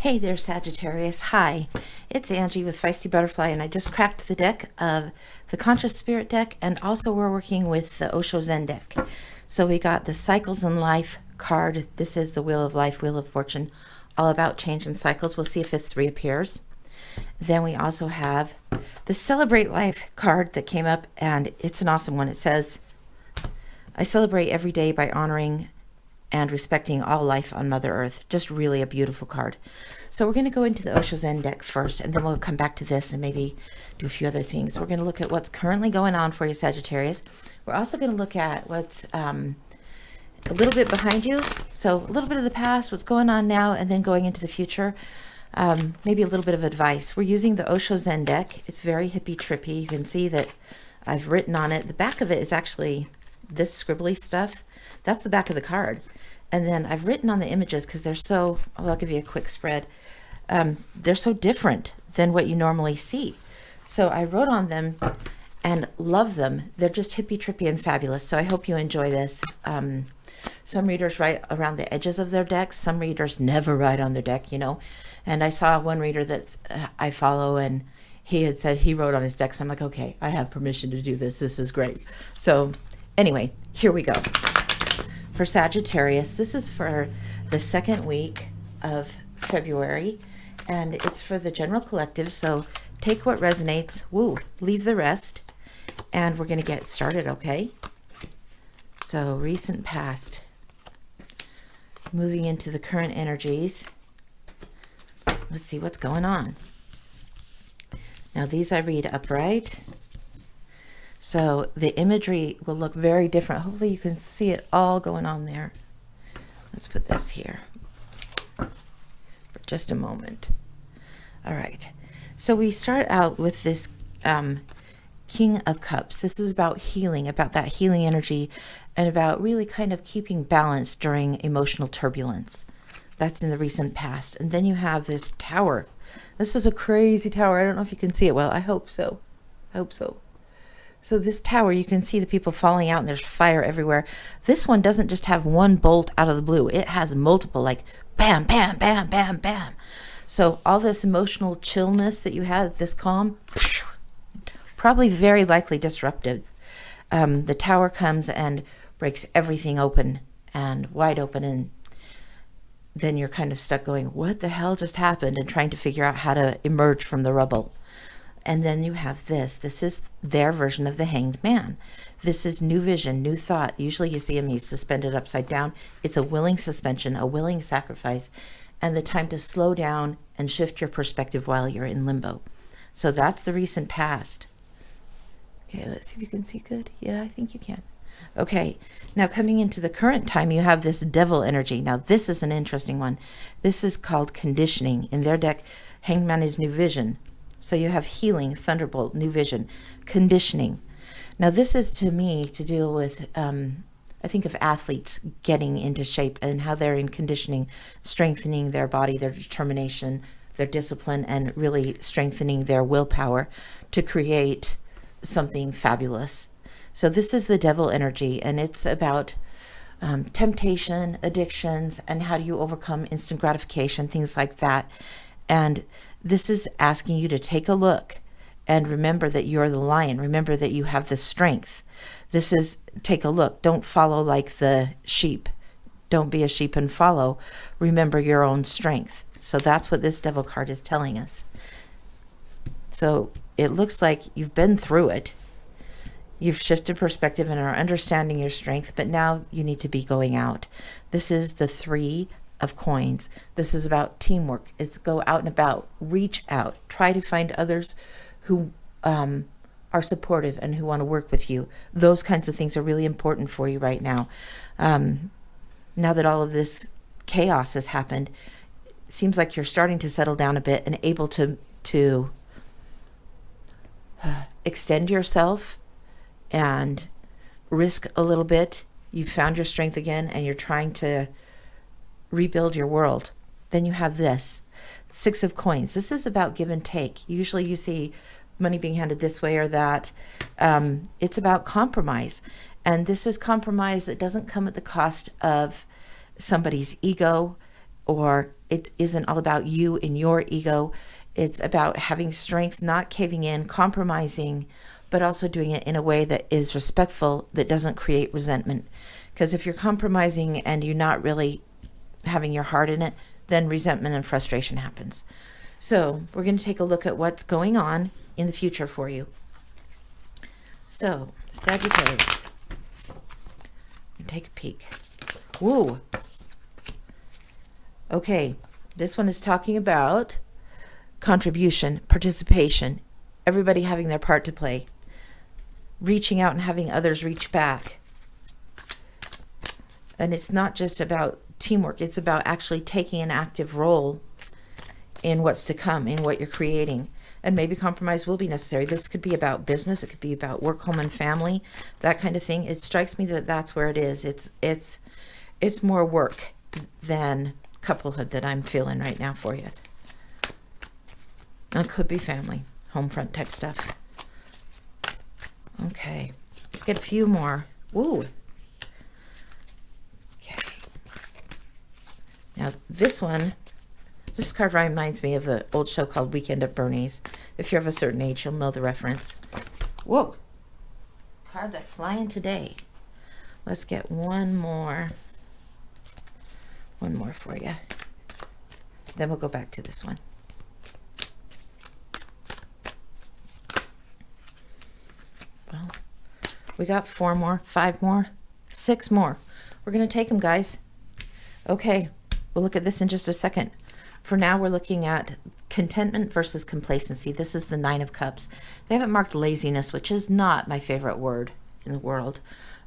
Hey there, Sagittarius. Hi, it's Angie with Feisty Butterfly, and I just cracked the deck of the Conscious Spirit deck, and also we're working with the Osho Zen Deck. So we got the Cycles in Life card. This is the Wheel of Life, Wheel of Fortune, all about change and cycles. We'll see if this reappears. Then we also have the Celebrate Life card that came up, and it's an awesome one. It says, I celebrate every day by honoring and respecting all life on Mother Earth. Just really a beautiful card. So we're going to go into the Osho Zen deck first, and then we'll come back to this and maybe do a few other things. We're going to look at what's currently going on for you, Sagittarius. We're also going to look at what's a little bit behind you. So a little bit of the past, what's going on now, and then going into the future. Maybe a little bit of advice. We're using the Osho Zen deck. It's very hippie trippy. You can see that I've written on it. The back of it is actually this scribbly stuff. That's the back of the card. And then I've written on the images because they're so, I'll give you a quick spread. They're so different than what you normally see. So I wrote on them and love them. They're just hippie, trippy, and fabulous. So I hope you enjoy this. Some readers write around the edges of their decks. Some readers never write on their deck, you know. And I saw one reader that I follow, and he had said he wrote on his deck. So I'm like, okay, I have permission to do this. This is great. So anyway, here we go. For Sagittarius, this is for the second week of February, and it's for the general collective. So take what resonates, leave the rest, and we're going to get started, okay? So recent past, moving into the current energies. Let's see what's going on. Now these I read upright. So the imagery will look very different. Hopefully you can see it all going on there. Let's put this here for just a moment. All right. So we start out with this King of Cups. This is about healing, about that healing energy, and about really kind of keeping balance during emotional turbulence. That's in the recent past. And then you have this tower. This is a crazy tower. I don't know if you can see it well. I hope so. I hope so. So this tower, you can see the people falling out, and there's fire everywhere. This one doesn't just have one bolt out of the blue. It has multiple, like bam, bam, bam, bam, bam. So all this emotional chillness that you had, this calm, probably very likely disruptive. The tower comes and breaks everything open and wide open, and then you're kind of stuck going, what the hell just happened? And trying to figure out how to emerge from the rubble. And then you have this. This is their version of the Hanged Man. This is new vision, new thought. Usually you see him, he's suspended upside down. It's a willing suspension, a willing sacrifice, and the time to slow down and shift your perspective while you're in limbo. So that's the recent past. Okay, let's see if you can see good. Yeah, I think you can. Okay, now coming into the current time, you have this devil energy. Now this is an interesting one. This is called conditioning. In their deck, Hanged Man is new vision. So you have healing, thunderbolt, new vision, conditioning. Now this is, to me, to deal with, I think of athletes getting into shape and how they're in conditioning, strengthening their body, their determination, their discipline, and really strengthening their willpower to create something fabulous. So this is the devil energy, and it's about temptation, addictions, and how do you overcome instant gratification, things like that. And this is asking you to take a look and remember that you're the lion. Remember that you have the strength. This is take a look. Don't follow like the sheep. Don't be a sheep and follow. Remember your own strength. So that's what this devil card is telling us. So it looks like you've been through it. You've shifted perspective and are understanding your strength, but now you need to be going out. This is the 3 of coins. This is about teamwork. It's go out and about, reach out, try to find others who are supportive and who want to work with you. Those kinds of things are really important for you right now. Now that all of this chaos has happened, it seems like you're starting to settle down a bit and able to extend yourself and risk a little bit. You've found your strength again, and you're trying to rebuild your world. Then you have this 6 of coins. This is about give and take. Usually you see money being handed this way or that. It's about compromise, and this is compromise that doesn't come at the cost of somebody's ego or it isn't all about you and your ego. It's about having strength, not caving in, compromising, but also doing it in a way that is respectful, that doesn't create resentment. Because if you're compromising and you're not really having your heart in it, then resentment and frustration happens. So we're going to take a look at what's going on in the future for you. So, Sagittarius, take a peek. Woo! Okay, this one is talking about contribution, participation, everybody having their part to play, reaching out and having others reach back. And it's not just about teamwork, it's about actually taking an active role in what's to come, in what you're creating. And maybe compromise will be necessary. This could be about business, it could be about work, home, and family, that kind of thing. It strikes me that that's where it is. It's more work than couplehood that I'm feeling right now for you. And it could be family, home front type stuff. Okay, let's get a few more. Woo! Okay. Now this card reminds me of the old show called Weekend at Bernie's. If you're of a certain age, you'll know the reference. Whoa! Cards are flying today. Let's get one more for you. Then we'll go back to this one. Well, we got 4 more, 5 more, 6 more. We're going to take them, guys. Okay, we'll look at this in just a second. For now, we're looking at contentment versus complacency. This is the 9 of Cups. They haven't marked laziness, which is not my favorite word in the world.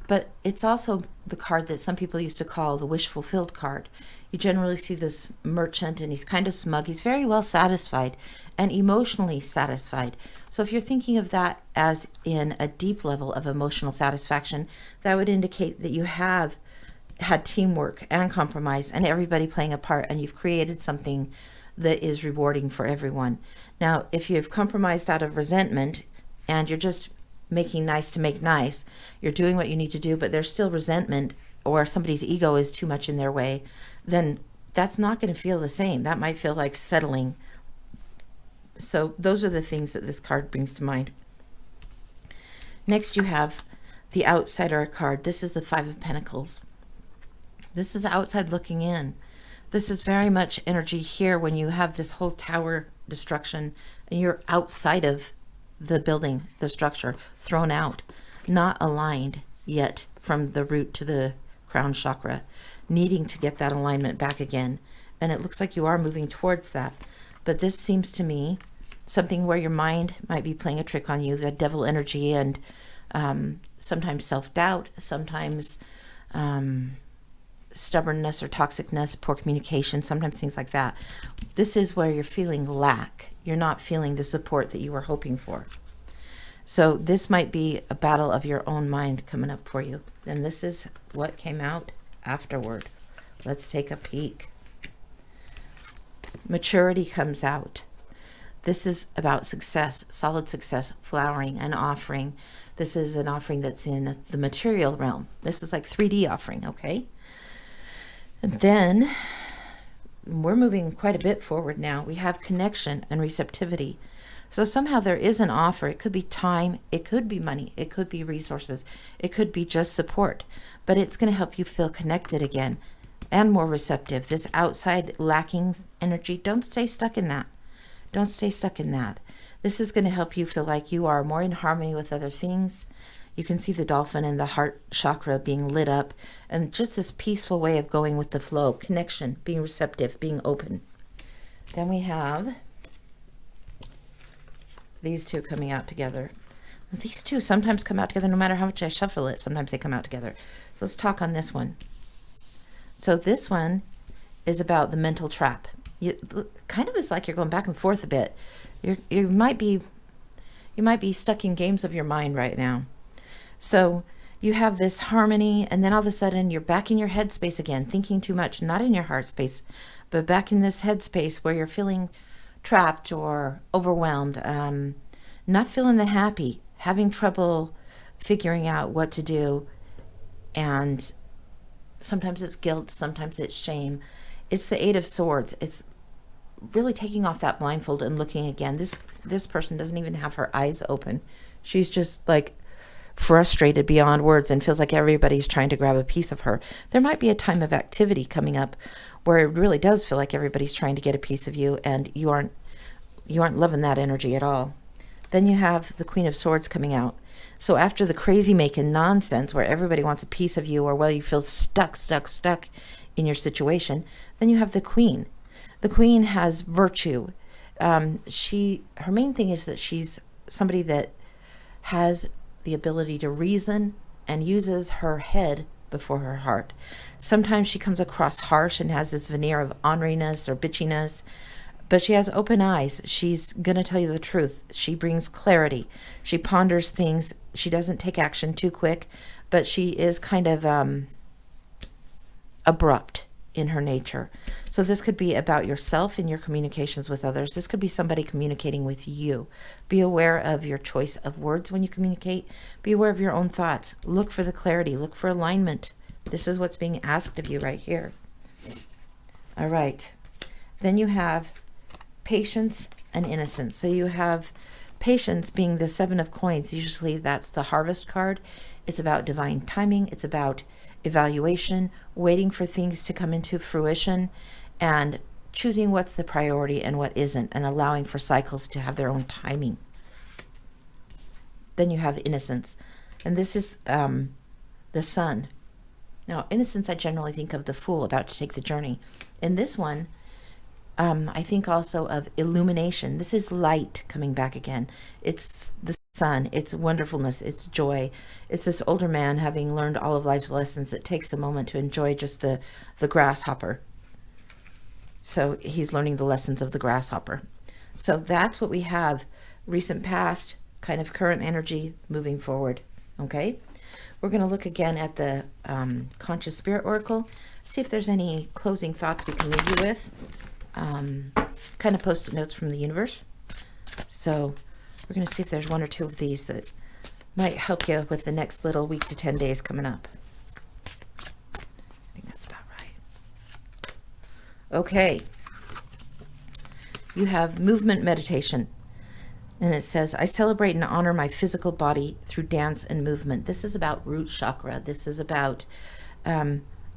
But it's also the card that some people used to call the wish fulfilled card. You generally see this merchant, and he's kind of smug. He's very well satisfied and emotionally satisfied. So if you're thinking of that as in a deep level of emotional satisfaction, that would indicate that you have had teamwork and compromise and everybody playing a part, and you've created something that is rewarding for everyone. Now, if you've compromised out of resentment and you're just making nice to make nice, you're doing what you need to do, but there's still resentment, or somebody's ego is too much in their way, then that's not going to feel the same. That might feel like settling. So those are the things that this card brings to mind. Next, you have the outsider card. This is the 5 of Pentacles. This is outside looking in. This is very much energy here when you have this whole tower destruction and you're outside of the building, the structure, thrown out, not aligned yet from the root to the crown chakra, needing to get that alignment back again. And it looks like you are moving towards that. But this seems to me something where your mind might be playing a trick on you, the devil energy, and sometimes self-doubt, sometimes stubbornness or toxicness, poor communication, sometimes things like that. This is where you're feeling lack. You're not feeling the support that you were hoping for. So this might be a battle of your own mind coming up for you. And this is what came out afterward. Let's take a peek. Maturity comes out. This is about success, solid success, flowering, and offering. This is an offering that's in the material realm. This is like 3D offering, okay? And then we're moving quite a bit forward now. We have connection and receptivity. So somehow there is an offer. It could be time, it could be money, it could be resources, it could be just support, but it's going to help you feel connected again and more receptive. This outside lacking energy, don't stay stuck in that. Don't stay stuck in that. This is going to help you feel like you are more in harmony with other things. You can see the dolphin and the heart chakra being lit up, and just this peaceful way of going with the flow, connection, being receptive, being open. Then we have these two coming out together. These two sometimes come out together no matter how much I shuffle it. Sometimes they come out together. So let's talk on this one. So this one is about the mental trap. Kind of is like you're going back and forth a bit. You might be stuck in games of your mind right now. So you have this harmony, and then all of a sudden you're back in your head space again, thinking too much, not in your heart space, but back in this head space where you're feeling trapped or overwhelmed, not feeling the happy, having trouble figuring out what to do. And sometimes it's guilt, sometimes it's shame. It's the Eight of Swords. It's really taking off that blindfold and looking again. This person doesn't even have her eyes open. She's just like frustrated beyond words and feels like everybody's trying to grab a piece of her. There might be a time of activity coming up where it really does feel like everybody's trying to get a piece of you, and you aren't loving that energy at all. Then you have the Queen of Swords coming out. So after the crazy making nonsense where everybody wants a piece of you, or well, you feel stuck in your situation, then you have the Queen. The Queen has virtue. Her main thing is that she's somebody that has the ability to reason and uses her head before her heart. Sometimes she comes across harsh and has this veneer of orneriness or bitchiness, but she has open eyes. She's going to tell you the truth. She brings clarity. She ponders things. She doesn't take action too quick, but she is kind of abrupt in her nature. So this could be about yourself and your communications with others. This could be somebody communicating with you. Be aware of your choice of words when you communicate. Be aware of your own thoughts. Look for the clarity. Look for alignment. This is what's being asked of you right here. All right. Then you have patience and innocence. So you have patience being the Seven of Coins. Usually that's the harvest card. It's about divine timing. It's about evaluation, waiting for things to come into fruition, and choosing what's the priority and what isn't, and allowing for cycles to have their own timing. Then you have innocence, and this is the Sun. Now, innocence, I generally think of the Fool about to take the journey. In this one, I think also of illumination. This is light coming back again. It's the sun, it's wonderfulness, it's joy. It's this older man having learned all of life's lessons. It takes a moment to enjoy just the grasshopper. So he's learning the lessons of the grasshopper. So that's what we have. Recent past, kind of current energy, moving forward. Okay? We're going to look again at the Conscious Spirit Oracle, see if there's any closing thoughts we can leave you with. Kind of post-it notes from the universe. So we're going to see if there's one or two of these that might help you with the next little week to 10 days coming up. I think that's about right. Okay. You have movement meditation. And it says, I celebrate and honor my physical body through dance and movement. This is about root chakra. This is about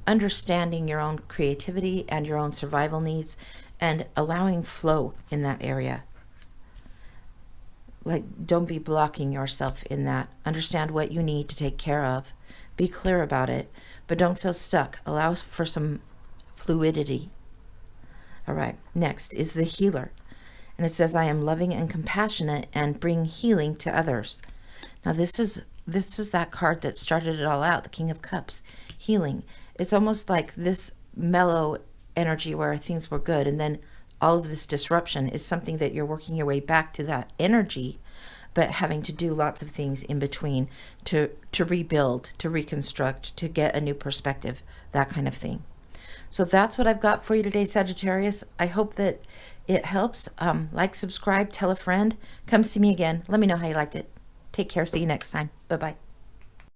understanding your own creativity and your own survival needs and allowing flow in that area. Like, don't be blocking yourself in that. Understand what you need to take care of. Be clear about it, but don't feel stuck. Allow for some fluidity. All right, next is the healer. And it says, I am loving and compassionate and bring healing to others. Now this is that card that started it all out, the King of Cups, healing. It's almost like this mellow energy where things were good, and then all of this disruption is something that you're working your way back to that energy, but having to do lots of things in between to rebuild, to reconstruct, to get a new perspective, that kind of thing. So that's what I've got for you today, Sagittarius. I hope that it helps. Like, subscribe, tell a friend. Come see me again. Let me know how you liked it. Take care. See you next time. Bye-bye.